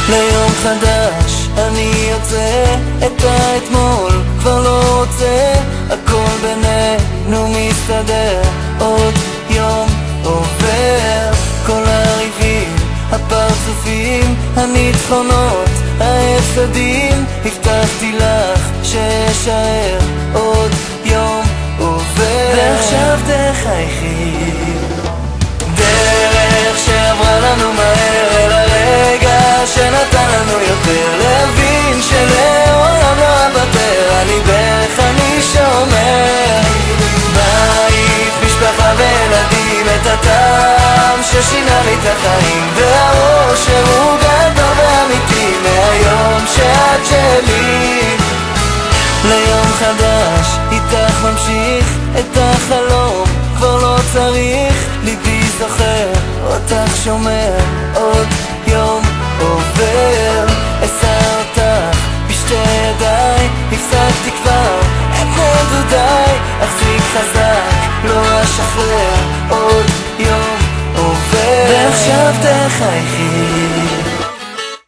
ליום חדש אני יוצא, את האתמול כבר לא רוצה, הכל בינינו מסתדר, עוד יום עובר, כל הריבים, הפרצופים, הניצחונות, ההפסדים, הבטחתי לך שאשאר, עוד יום עובר, ועכשיו תחייכי, דרך שעברה לנו מהר אל הרגע שנתן לנו יותר, להבין שלעולם לא אוותר, אני בך אני שומר, בית, משפחה וילדים, את הטעם ששינה לי את החיים, והאושר הוא גדול ואמיתי, מהיום שאת שלי, ליום חדש איתך ממשיך את החלום, כבר לא צריך, ליבי זוכר אותך שומר, עוד יום עובר, אשא אותך בשתי ידיי, הפסקתי כבר את נדודיי, אחזיק חזק, לא אשחרר, עוד יום עובר, ועכשיו תחייכי,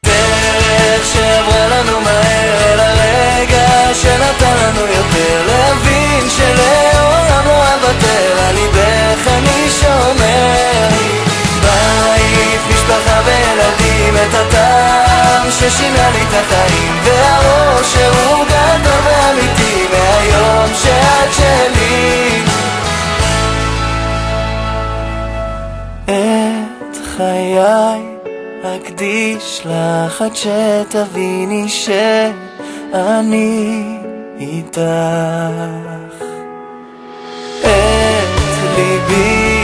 דרך שעברה לנו מהר אל הרגע שנתן לנו יותר, להבין שלעולם לא אוותר, אני בך אני שומר, בית, משפחה וילדים, את הטעם ששינה לי את החיים, והאושר הוא גדול ואמיתי, מהיום שאת שלי, את חיי אקדיש לך עד שתביני שאני איתך, את ליבי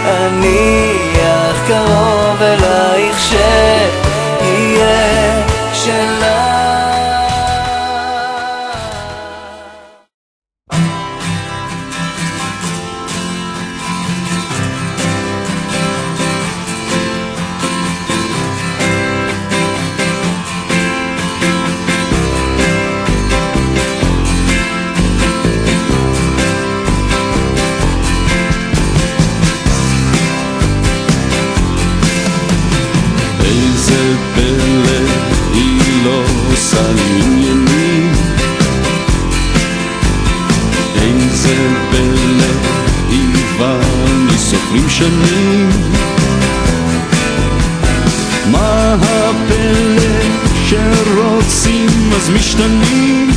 אניח קרוב אלייך שיהיה שלך. שנים, מה הפלא שרוצים אז משתנים,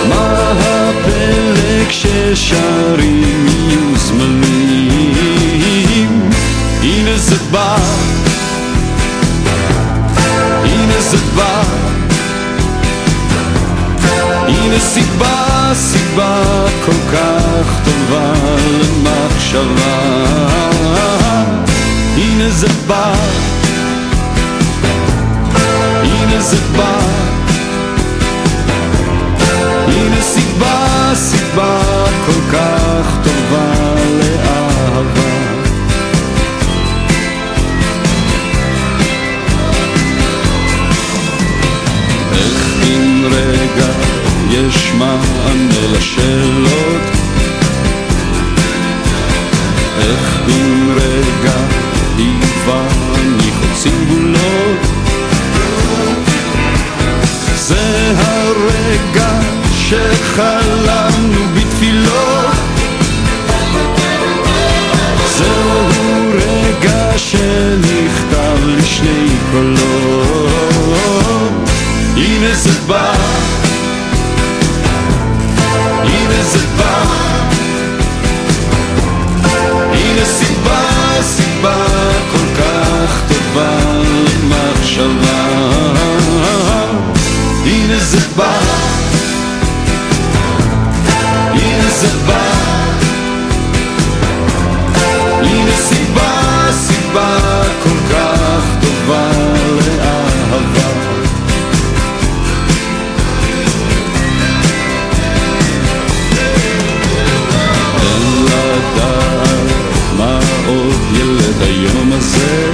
מה הפלא כששרים יהיו זמנים, הנה זה בא, הנה זה בא, הנה סיבה, סיבה כל כך טובה למחשבה, הנה זה בא, הנה זה בא, הנה סיבה, סיבה כל כך טובה לאהבה. איך מן רגע יש מענה לשאלות, איך בין רגע הבני חוצים גבולות, זה הרגע שחלמנו בתפילות, זהו רגע שנכתב לשני קולות, הנה זה בא, הנה זה בא, הנה סיבה, סיבה כל כך טובה למחשבה, הנה זה בא, הנה זה בא, הנה סיבה, סיבה כל כך טובה לאהבה. מה עוד ילד היום הזה,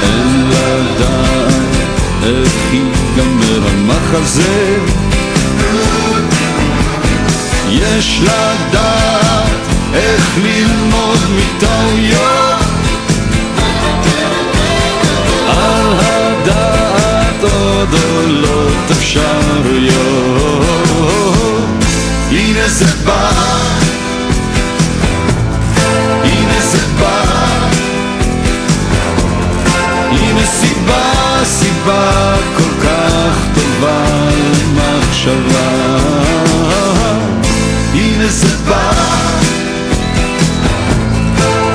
אין לדעת איך ייגמר המחזה, יש לדעת איך ללמוד מטעויות, גדולות אפשרויות. הנה זה בא, הנה זה בא, הנה סיבה, סיבה כל כך טובה למחשבה. הנה זה בא,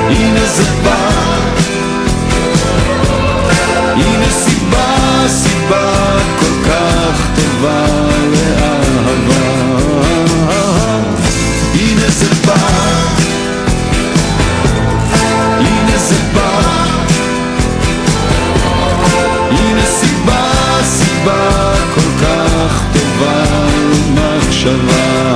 הנה זה בא, הנה סיבה, סיבה כל כך טובה לאהבה. הנה זה בא, הנה זה בא, הנה סיבה, סיבה כל כך טובה למחשבה.